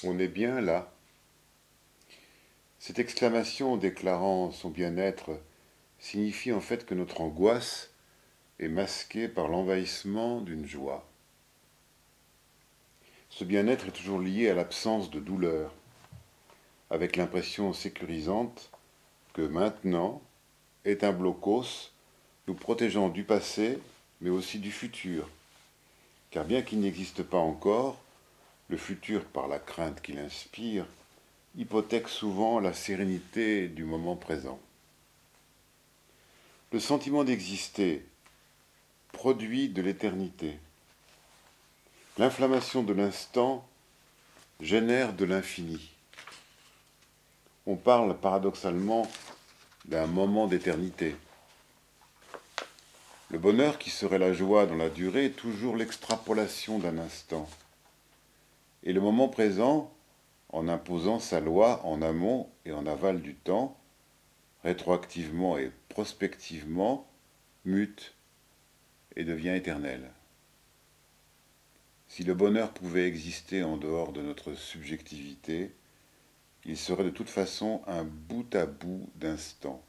On est bien là. Cette exclamation déclarant son bien-être signifie en fait que notre angoisse est masquée par l'envahissement d'une joie. Ce bien-être est toujours lié à l'absence de douleur, avec l'impression sécurisante que maintenant est un blocos nous protégeant du passé, mais aussi du futur. Car bien qu'il n'existe pas encore, le futur, par la crainte qu'il inspire, hypothèque souvent la sérénité du moment présent. Le sentiment d'exister produit de l'éternité. L'inflammation de l'instant génère de l'infini. On parle paradoxalement d'un moment d'éternité. Le bonheur qui serait la joie dans la durée est toujours l'extrapolation d'un instant. Et le moment présent, en imposant sa loi en amont et en aval du temps, rétroactivement et prospectivement, mute et devient éternel. Si le bonheur pouvait exister en dehors de notre subjectivité, il serait de toute façon un bout à bout d'instant.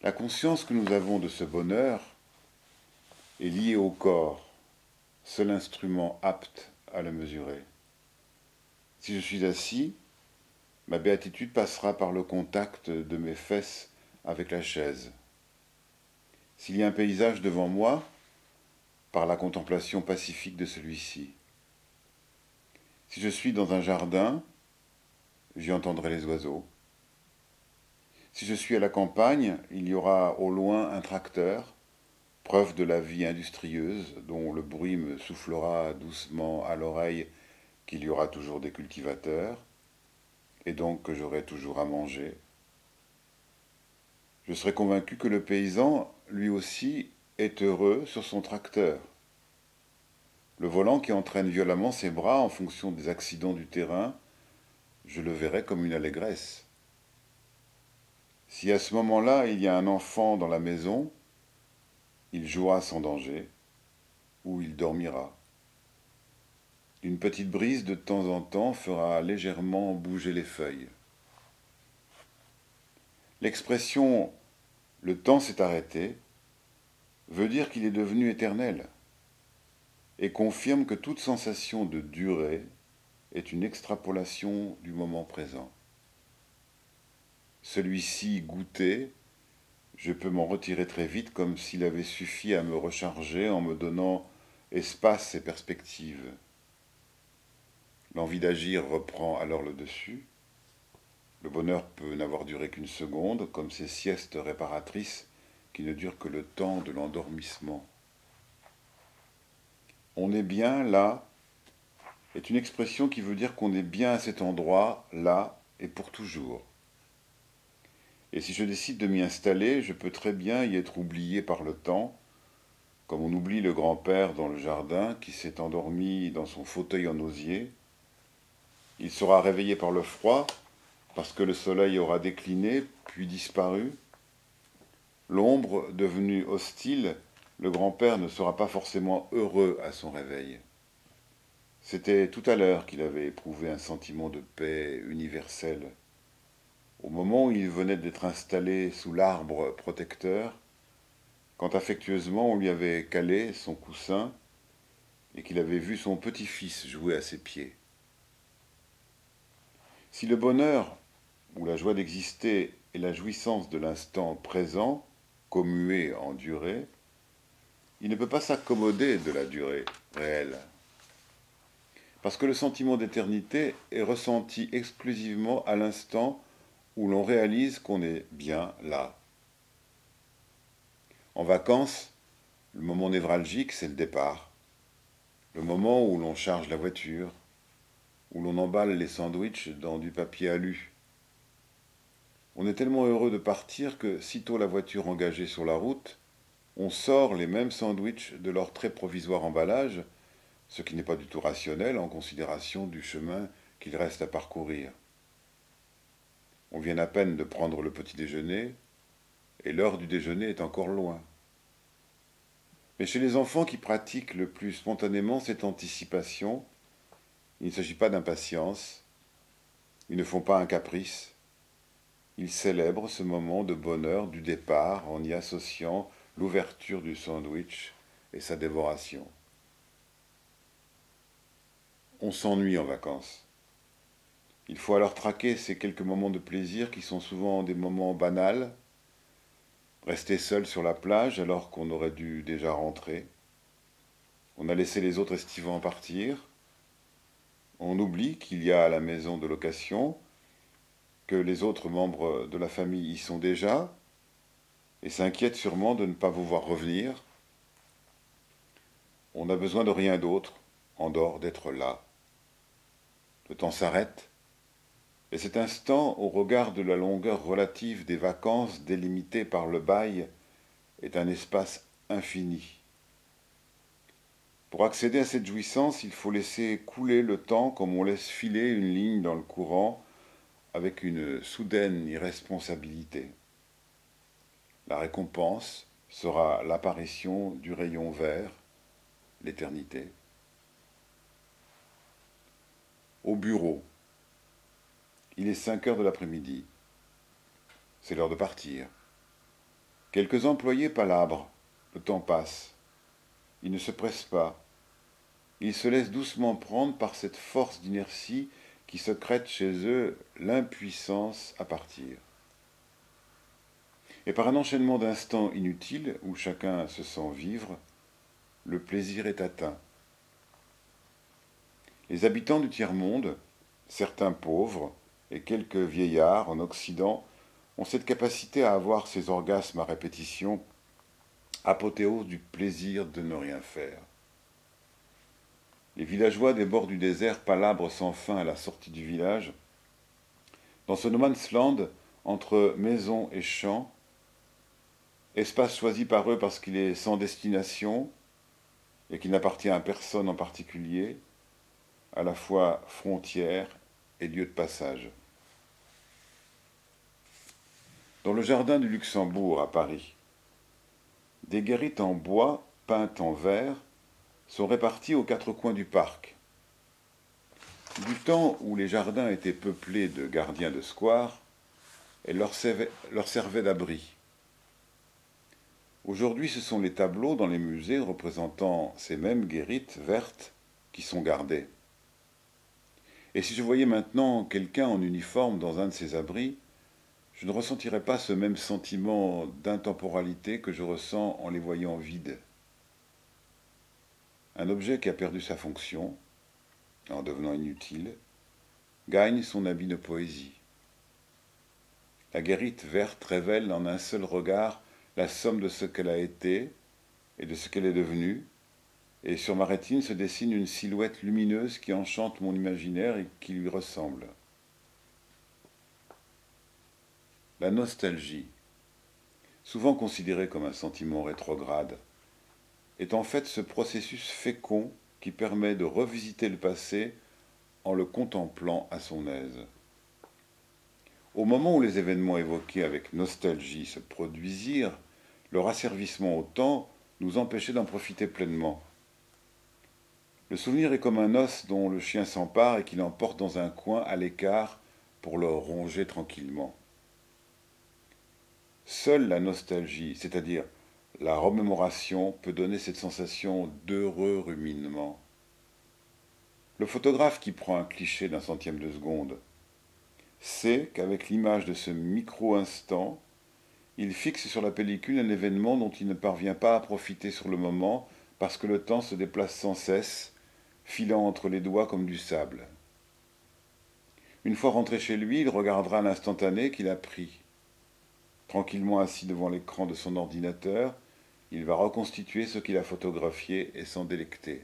La conscience que nous avons de ce bonheur est liée au corps, seul instrument apte à le mesurer. Si je suis assis, ma béatitude passera par le contact de mes fesses avec la chaise. S'il y a un paysage devant moi, par la contemplation pacifique de celui-ci. Si je suis dans un jardin, j'y entendrai les oiseaux. Si je suis à la campagne, il y aura au loin un tracteur, preuve de la vie industrieuse, dont le bruit me soufflera doucement à l'oreille qu'il y aura toujours des cultivateurs, et donc que j'aurai toujours à manger. Je serai convaincu que le paysan, lui aussi, est heureux sur son tracteur. Le volant qui entraîne violemment ses bras en fonction des accidents du terrain, je le verrai comme une allégresse. Si à ce moment-là il y a un enfant dans la maison, il jouera sans danger, ou il dormira. Une petite brise de temps en temps fera légèrement bouger les feuilles. L'expression « le temps s'est arrêté » veut dire qu'il est devenu éternel et confirme que toute sensation de durée est une extrapolation du moment présent. Celui-ci goûté, je peux m'en retirer très vite comme s'il avait suffi à me recharger en me donnant espace et perspective. L'envie d'agir reprend alors le dessus. Le bonheur peut n'avoir duré qu'une seconde, comme ces siestes réparatrices qui ne durent que le temps de l'endormissement. On est bien là est une expression qui veut dire qu'on est bien à cet endroit, là et pour toujours. Et si je décide de m'y installer, je peux très bien y être oublié par le temps, comme on oublie le grand-père dans le jardin qui s'est endormi dans son fauteuil en osier. Il sera réveillé par le froid, parce que le soleil aura décliné, puis disparu. L'ombre devenue hostile, le grand-père ne sera pas forcément heureux à son réveil. C'était tout à l'heure qu'il avait éprouvé un sentiment de paix universelle. Au moment où il venait d'être installé sous l'arbre protecteur, quand affectueusement on lui avait calé son coussin et qu'il avait vu son petit-fils jouer à ses pieds. Si le bonheur ou la joie d'exister est la jouissance de l'instant présent, commué en durée, il ne peut pas s'accommoder de la durée réelle. Parce que le sentiment d'éternité est ressenti exclusivement à l'instant où l'on réalise qu'on est bien là. En vacances, le moment névralgique, c'est le départ. Le moment où l'on charge la voiture, où l'on emballe les sandwichs dans du papier alu. On est tellement heureux de partir que, sitôt la voiture engagée sur la route, on sort les mêmes sandwichs de leur très provisoire emballage, ce qui n'est pas du tout rationnel en considération du chemin qu'il reste à parcourir. On vient à peine de prendre le petit déjeuner, et l'heure du déjeuner est encore loin. Mais chez les enfants qui pratiquent le plus spontanément cette anticipation, Il ne s'agit pas d'impatience, ils ne font pas un caprice, ils célèbrent ce moment de bonheur du départ en y associant l'ouverture du sandwich et sa dévoration. On s'ennuie en vacances. Il faut alors traquer ces quelques moments de plaisir qui sont souvent des moments banals, rester seul sur la plage alors qu'on aurait dû déjà rentrer. On a laissé les autres estivants partir. On oublie qu'il y a à la maison de location, que les autres membres de la famille y sont déjà, et s'inquiète sûrement de ne pas vous voir revenir. On n'a besoin de rien d'autre, en dehors d'être là. Le temps s'arrête, et cet instant, au regard de la longueur relative des vacances délimitées par le bail, est un espace infini. Pour accéder à cette jouissance, il faut laisser couler le temps comme on laisse filer une ligne dans le courant avec une soudaine irresponsabilité. La récompense sera l'apparition du rayon vert, l'éternité. Au bureau, il est 5 heures de l'après-midi. C'est l'heure de partir. Quelques employés palabrent. Le temps passe. Ils ne se pressent pas. Ils se laissent doucement prendre par cette force d'inertie qui secrète chez eux l'impuissance à partir. Et par un enchaînement d'instants inutiles où chacun se sent vivre, le plaisir est atteint. Les habitants du tiers-monde, certains pauvres et quelques vieillards en Occident, ont cette capacité à avoir ces orgasmes à répétition, apothéose du plaisir de ne rien faire. Les villageois des bords du désert palabrent sans fin à la sortie du village. Dans ce no man's land, entre maison et champ, espace choisi par eux parce qu'il est sans destination et qu'il n'appartient à personne en particulier, à la fois frontière et lieu de passage. Dans le jardin du Luxembourg, à Paris, des guérites en bois, peintes en vert, sont réparties aux quatre coins du parc. Du temps où les jardins étaient peuplés de gardiens de square, elles leur servaient d'abri. Aujourd'hui, ce sont les tableaux dans les musées représentant ces mêmes guérites vertes qui sont gardées. Et si je voyais maintenant quelqu'un en uniforme dans un de ces abris, je ne ressentirais pas ce même sentiment d'intemporalité que je ressens en les voyant vides. Un objet qui a perdu sa fonction, en devenant inutile, gagne son habit de poésie. La guérite verte révèle en un seul regard la somme de ce qu'elle a été et de ce qu'elle est devenue, et sur ma rétine se dessine une silhouette lumineuse qui enchante mon imaginaire et qui lui ressemble. La nostalgie, souvent considérée comme un sentiment rétrograde, est en fait ce processus fécond qui permet de revisiter le passé en le contemplant à son aise. Au moment où les événements évoqués avec nostalgie se produisirent, leur asservissement au temps nous empêchait d'en profiter pleinement. Le souvenir est comme un os dont le chien s'empare et qu'il emporte dans un coin à l'écart pour le ronger tranquillement. Seule la nostalgie, c'est-à-dire la remémoration, peut donner cette sensation d'heureux ruminement. Le photographe qui prend un cliché d'un centième de seconde sait qu'avec l'image de ce micro-instant, il fixe sur la pellicule un événement dont il ne parvient pas à profiter sur le moment parce que le temps se déplace sans cesse, filant entre les doigts comme du sable. Une fois rentré chez lui, il regardera l'instantané qu'il a pris. Tranquillement assis devant l'écran de son ordinateur, il va reconstituer ce qu'il a photographié et s'en délecter.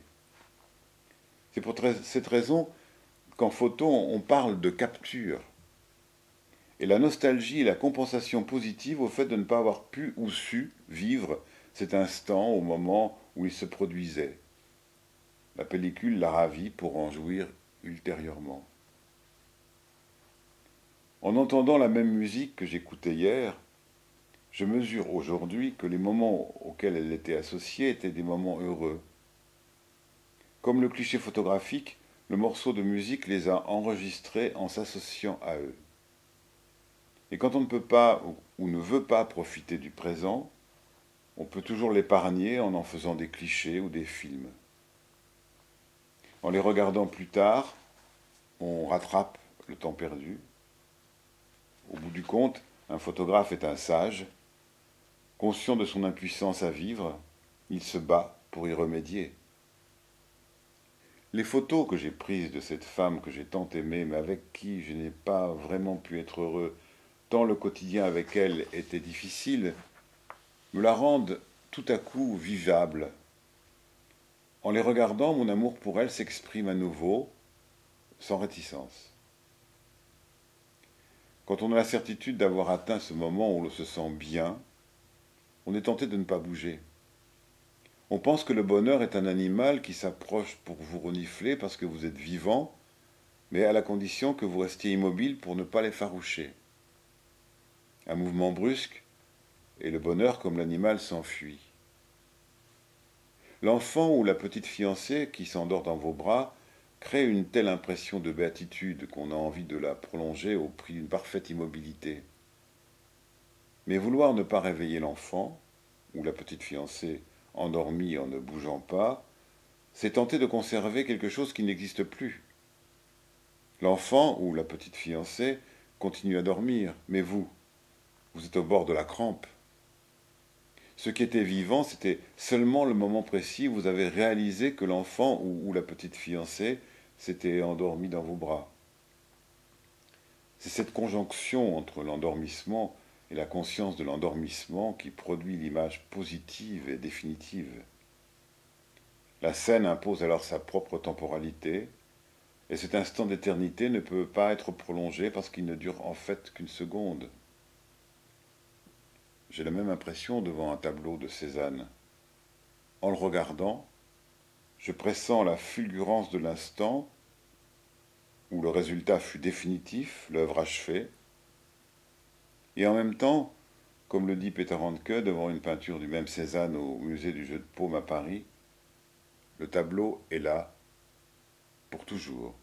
C'est pour cette raison qu'en photo, on parle de capture. Et la nostalgie est la compensation positive au fait de ne pas avoir pu ou su vivre cet instant au moment où il se produisait. La pellicule l'a ravi pour en jouir ultérieurement. En entendant la même musique que j'écoutais hier, je mesure aujourd'hui que les moments auxquels elle était associée étaient des moments heureux. Comme le cliché photographique, le morceau de musique les a enregistrés en s'associant à eux. Et quand on ne peut pas ou ne veut pas profiter du présent, on peut toujours l'épargner en faisant des clichés ou des films. En les regardant plus tard, on rattrape le temps perdu. Au bout du compte, un photographe est un sage. Conscient de son impuissance à vivre, il se bat pour y remédier. Les photos que j'ai prises de cette femme que j'ai tant aimée, mais avec qui je n'ai pas vraiment pu être heureux, tant le quotidien avec elle était difficile, me la rendent tout à coup vivable. En les regardant, mon amour pour elle s'exprime à nouveau, sans réticence. Quand on a la certitude d'avoir atteint ce moment où l'on se sent bien, on est tenté de ne pas bouger. On pense que le bonheur est un animal qui s'approche pour vous renifler parce que vous êtes vivant, mais à la condition que vous restiez immobile pour ne pas l'effaroucher. Un mouvement brusque, et le bonheur, comme l'animal, s'enfuit. L'enfant ou la petite fiancée qui s'endort dans vos bras crée une telle impression de béatitude qu'on a envie de la prolonger au prix d'une parfaite immobilité. Mais vouloir ne pas réveiller l'enfant, ou la petite fiancée endormie en ne bougeant pas, c'est tenter de conserver quelque chose qui n'existe plus. L'enfant ou la petite fiancée continue à dormir, mais vous êtes au bord de la crampe. Ce qui était vivant, c'était seulement le moment précis où vous avez réalisé que l'enfant ou la petite fiancée s'était endormi dans vos bras. C'est cette conjonction entre l'endormissement et la conscience de l'endormissement qui produit l'image positive et définitive. La scène impose alors sa propre temporalité, et cet instant d'éternité ne peut pas être prolongé parce qu'il ne dure en fait qu'une seconde. J'ai la même impression devant un tableau de Cézanne. En le regardant, je pressens la fulgurance de l'instant où le résultat fut définitif, l'œuvre achevée, et en même temps, comme le dit Peter Handke devant une peinture du même Cézanne au musée du jeu de paume à Paris, le tableau est là pour toujours.